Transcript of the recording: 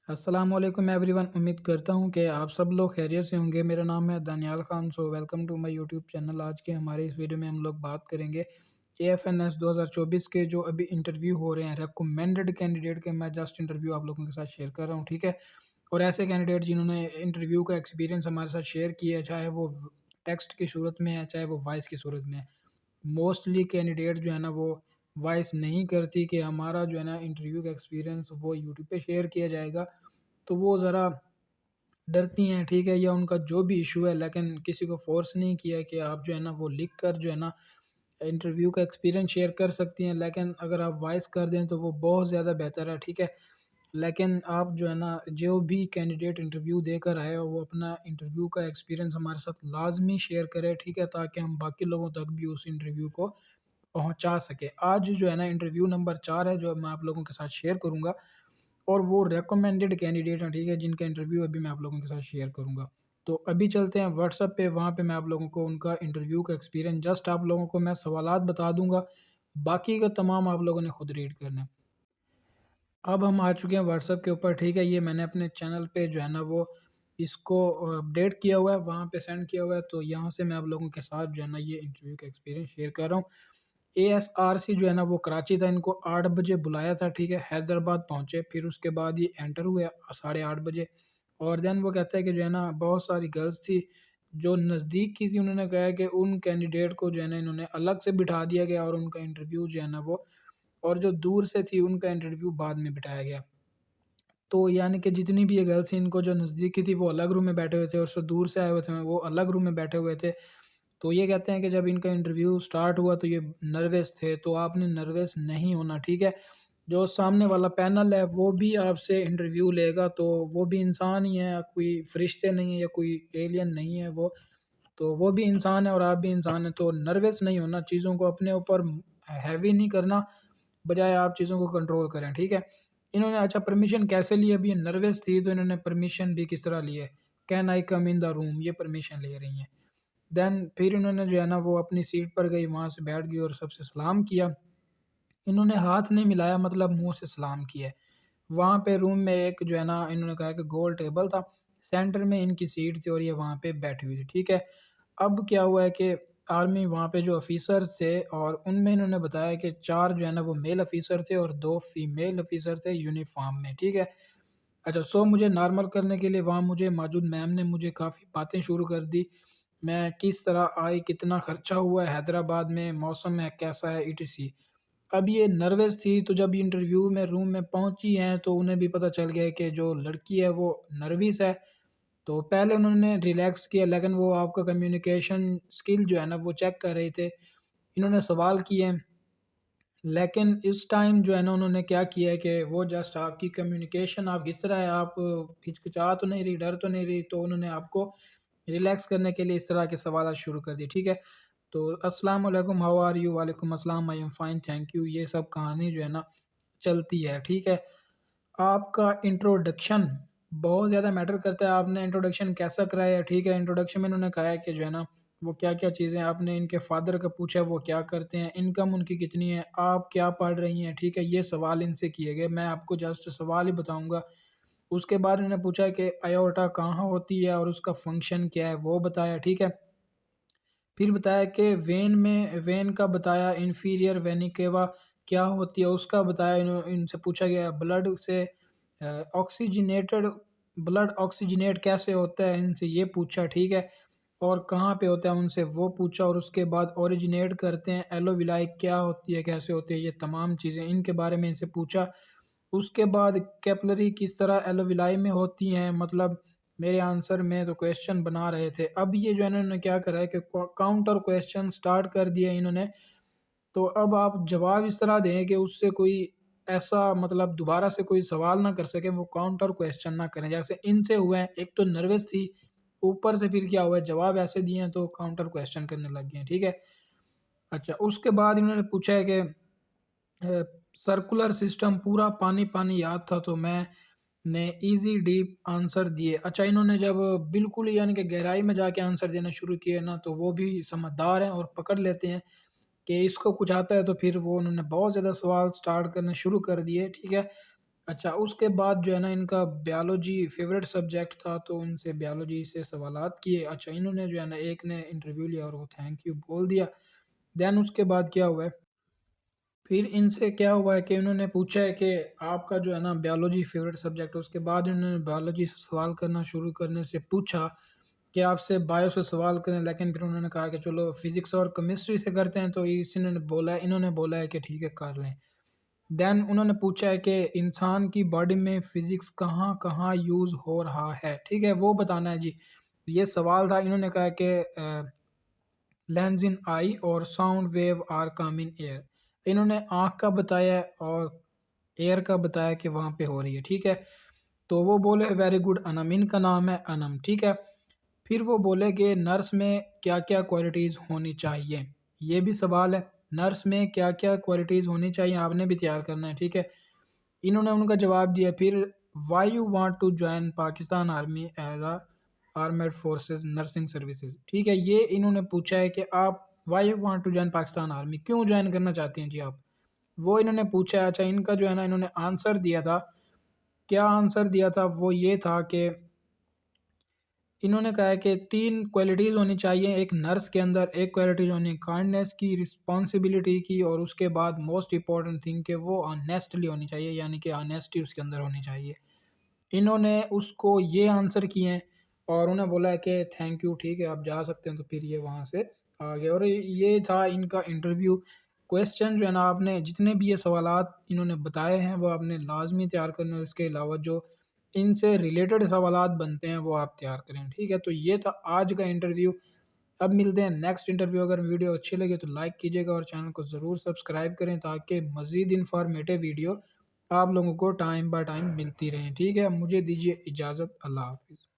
अस्सलामुअलैकुम एवरीवन। उम्मीद करता हूँ कि आप सब लोग खैरियत से होंगे। मेरा नाम है Daniyal Khan. Welcome to my YouTube channel. आज के हमारे इस वीडियो में हम लोग बात करेंगे एएफएनएस 2024 के जो अभी इंटरव्यू हो रहे हैं रिकमेंडेड कैंडिडेट के। मैं जस्ट इंटरव्यू आप लोगों के साथ शेयर कर रहा हूँ, ठीक है। और ऐसे कैंडिडेट जिन्होंने इंटरव्यू का एक्सपीरियंस हमारे साथ शेयर किया है, चाहे वो टेक्स्ट की सूरत में है चाहे वो वॉइस की सूरत में है। मोस्टली कैंडिडेट जो है ना वो वॉइस नहीं करती कि हमारा जो है ना इंटरव्यू का एक्सपीरियंस वो यूट्यूब पे शेयर किया जाएगा, तो वो ज़रा डरती हैं, ठीक है, या उनका जो भी इशू है, लेकिन किसी को फ़ोर्स नहीं किया कि आप जो है ना वो लिख कर जो है ना इंटरव्यू का एक्सपीरियंस शेयर कर सकती हैं। लेकिन अगर आप वॉइस कर दें तो वो बहुत ज़्यादा बेहतर है, ठीक है। लेकिन आप जो है ना जो भी कैंडिडेट इंटरव्यू देकर आए हो वो अपना इंटरव्यू का एक्सपीरियंस हमारे साथ लाज़मी शेयर करे, ठीक है, ताकि हम बाकी लोगों तक भी उस इंटरव्यू को पहुँचा सके। आज जो है ना इंटरव्यू नंबर 4 है जो मैं आप लोगों के साथ शेयर करूँगा, और वो रिकमेंडेड कैंडिडेट हैं, ठीक है, जिनका इंटरव्यू अभी मैं आप लोगों के साथ शेयर करूँगा। तो अभी चलते हैं व्हाट्सएप पे, वहाँ पे मैं आप लोगों को उनका इंटरव्यू का एक्सपीरियंस जस्ट आप लोगों को मैं सवालात बता दूँगा, बाकी का तमाम आप लोगों ने खुद रीड करना है। अब हम आ चुके हैं व्हाट्सएप के ऊपर, ठीक है। ये मैंने अपने चैनल पे जो है ना वो इसको अपडेट किया हुआ है, वहाँ पे सेंड किया हुआ है। तो यहाँ से मैं आप लोगों के साथ जो है ना ये इंटरव्यू का एक्सपीरियंस शेयर कर रहा हूँ। एएसआरसी जो है ना वो कराची था, इनको 8 बजे बुलाया था, ठीक है। हैदराबाद पहुँचे, फिर उसके बाद ये एंटर हुए साढ़े 8 बजे। और देन वो कहता है कि जो है ना बहुत सारी गर्ल्स थी जो नज़दीक की थी। उन्होंने कहा कि उन कैंडिडेट को जो है ना इन्होंने अलग से बिठा दिया गया, और उनका इंटरव्यू जो है ना वो, और जो दूर से थी उनका इंटरव्यू बाद में बिठाया गया। तो यानी कि जितनी भी ये गर्ल्स थी, इनको जो नज़दीक की थी वो अलग रूम में बैठे हुए थे, और जो दूर से आए हुए थे वो अलग रूम में बैठे हुए थे। तो ये कहते हैं कि जब इनका इंटरव्यू स्टार्ट हुआ तो ये नर्वस थे, तो आपने नर्वस नहीं होना, ठीक है। जो सामने वाला पैनल है वो भी आपसे इंटरव्यू लेगा, तो वो भी इंसान ही है, कोई फरिश्ते नहीं है या कोई एलियन नहीं है वो। तो वो भी इंसान है और आप भी इंसान हैं, तो नर्वस नहीं होना, चीज़ों को अपने ऊपर हैवी नहीं करना, बजाय आप चीज़ों को कंट्रोल करें, ठीक है। इन्होंने अच्छा परमिशन कैसे ली? अभी ये नर्वस थी तो इन्होंने परमिशन भी किस तरह ली है? Can I come in the room, ये परमिशन ले रही हैं। देन फिर इन्होंने जो है ना वो अपनी सीट पर गई, वहाँ से बैठ गई और सबसे सलाम किया। इन्होंने हाथ नहीं मिलाया, मतलब मुँह से सलाम किया है। वहाँ पे रूम में एक जो है ना इन्होंने कहा कि गोल टेबल था, सेंटर में इनकी सीट थी और ये वहाँ पे बैठी हुई थी, ठीक है। अब क्या हुआ है कि आर्मी वहाँ पे जो ऑफ़िसर्स थे, और उनमें इन्होंने बताया कि 4 जो है ना वो मेल ऑफ़िसर थे और 2 फीमेल ऑफ़िसर थे यूनिफ़ॉर्म में, ठीक है। अच्छा, सो मुझे नॉर्मल करने के लिए वहाँ मुझे मौजूद मैम ने मुझे काफ़ी बातें शुरू कर दी। मैं किस तरह आई, कितना खर्चा हुआ है हैदराबाद में, मौसम है कैसा है, ईटीसी। अब ये नर्वस थी, तो जब इंटरव्यू में रूम में पहुँची हैं तो उन्हें भी पता चल गया कि जो लड़की है वो नर्वस है। तो पहले उन्होंने रिलैक्स किया, लेकिन वो आपका कम्युनिकेशन स्किल जो है ना वो चेक कर रहे थे। इन्होंने सवाल किए, लेकिन इस टाइम जो है ना उन्होंने क्या किया है कि वो जस्ट आपकी कम्युनिकेशन आप किस तरह है, आप हिचकिचा तो नहीं रही, डर तो नहीं रही, तो उन्होंने आपको रिलैक्स करने के लिए इस तरह के सवाल शुरू कर दिए, ठीक है। तो अस्सलाम वालेकुम, हाउ आर यू? वालेकुम अस्सलाम, I am fine thank you. ये सब कहानी जो है ना चलती है, ठीक है। आपका इंट्रोडक्शन बहुत ज़्यादा मैटर करता है, आपने इंट्रोडक्शन कैसा कराया है, ठीक है। इंट्रोडक्शन में उन्होंने कहा है कि जो है ना वो क्या-क्या चीज़ें, आपने इनके फ़ादर का पूछा वो क्या करते हैं, इनकम उनकी कितनी है, आप क्या पढ़ रही हैं, ठीक है। ये सवाल इनसे किए गए, मैं आपको जस्ट सवाल ही बताऊँगा। उसके बाद इन्होंने पूछा कि अयोर्टा कहाँ होती है और उसका फ़ंक्शन क्या है, वो बताया, ठीक है। फिर बताया कि वेन का बताया, इन्फीरियर वेना केवा क्या होती है उसका बताया। इनसे पूछा गया ब्लड से ऑक्सीजनेटेड ब्लड ऑक्सीजनेट कैसे होता है, इनसे ये पूछा, ठीक है। और कहाँ पे होता है उनसे वो पूछा, और उसके बाद ओरिजिनेट करते हैं एलोविलाई क्या होती है, कैसे होती है, ये तमाम चीज़ें इनके बारे में इनसे पूछा। उसके बाद कैपिलरी किस तरह एलोविलाई में होती हैं, मतलब मेरे आंसर में तो क्वेश्चन बना रहे थे। अब ये जो है इन्होंने क्या करा है कि काउंटर क्वेश्चन स्टार्ट कर दिया इन्होंने। तो अब आप जवाब इस तरह दें कि उससे कोई ऐसा, मतलब दोबारा से कोई सवाल ना कर सके, वो काउंटर क्वेश्चन ना करें। जैसे इनसे हुए हैं, एक तो नर्वस थी, ऊपर से फिर क्या हुआ है जवाब ऐसे दिए हैं तो काउंटर क्वेश्चन करने लग गए हैं, ठीक है। अच्छा, उसके बाद इन्होंने पूछा है कि अ, सर्कुलर सिस्टम पूरा पानी-पानी याद था, तो मैंने ईज़ी डीप आंसर दिए। अच्छा, इन्होंने जब बिल्कुल ही यानी कि गहराई में जाके आंसर देना शुरू किए ना, तो वो भी समझदार हैं और पकड़ लेते हैं कि इसको कुछ आता है, तो फिर वो उन्होंने बहुत ज़्यादा सवाल स्टार्ट करने शुरू कर दिए, ठीक है। अच्छा, उसके बाद जो है ना इनका बायोलॉजी फ़ेवरेट सब्जेक्ट था, तो उनसे बायोलॉजी से सवालात किए। अच्छा, इन्होंने जो है ना एक ने इंटरव्यू लिया और वो थैंक यू बोल दिया। देन उसके बाद क्या हुआ है, फिर इनसे क्या हुआ है कि इन्होंने पूछा है कि आपका जो है ना बायोलॉजी फ़ेवरेट सब्जेक्ट है, उसके बाद इन्होंने बायोलॉजी से सवाल करना शुरू करने से पूछा कि आपसे बायो से सवाल करें, लेकिन फिर उन्होंने कहा कि चलो फ़िज़िक्स और केमिस्ट्री से करते हैं, तो इन्होंने बोला है कि ठीक है कर लें। देन उन्होंने पूछा है कि इंसान की बॉडी में फ़िज़िक्स कहाँ-कहाँ यूज़ हो रहा है, ठीक है? वो बताना है जी। ये सवाल था, इन्होंने कहा कि लेंस इन आई और sound wave are come in air. इन्होंने आँख का बताया और एयर का बताया कि वहाँ पे हो रही है, ठीक है? तो वो बोले वेरी गुड अनम, इनका नाम है अनम, ठीक है? फिर वो बोले कि नर्स में क्या-क्या क्वालिटीज़ होनी चाहिए? ये भी सवाल है, नर्स में क्या-क्या क्वालिटीज़ होनी चाहिए आपने भी तैयार करना है, ठीक है? इन्होंने उनका जवाब दिया फिर, why you want to join Pakistan army as a armed forces nursing services, ठीक है? ये इन्होंने पूछा है कि आप why you want to join Pakistan army, क्यों जॉइन करना चाहती हैं जी आप? वो इन्होंने पूछा है। अच्छा, इनका जो है ना इन्होंने आंसर दिया था, क्या आंसर दिया था? वो ये था कि इन्होंने कहा है कि 3 क्वालिटीज़ होनी चाहिए एक नर्स के अंदर, एक क्वालिटीज़ होनी है काइंडनेस की, रिस्पॉन्सिबिलिटी की और उसके बाद मोस्ट इम्पोर्टेंट थिंग कि वो ऑनेस्टली होनी चाहिए, यानी कि ऑनेस्टी उसके अंदर होनी चाहिए। इन्होंने उसको ये आंसर किए हैं और उन्हें बोला है कि थैंक यू, ठीक है, आप जा सकते हैं, तो फिर ये वहाँ से आ गए और ये था इनका इंटरव्यू। क्वेश्चन जो है ना आपने जितने भी ये सवालात इन्होंने बताए हैं, वो आपने लाज़मी तैयार करने हैं और इसके अलावा जो इनसे रिलेटेड सवालात बनते हैं, वो आप तैयार करें, ठीक है? तो ये था आज का इंटरव्यू। अब मिलते हैं नेक्स्ट इंटरव्यू। अगर वीडियो अच्छी लगे तो लाइक कीजिएगा और चैनल को ज़रूर सब्सक्राइब करें ताकि मज़ीद इन्फॉर्मेटिव वीडियो आप लोगों को टाइम बाय टाइम मिलती रहें, ठीक है? मुझे दीजिए इजाज़त। अल्लाह हाफ़िज़।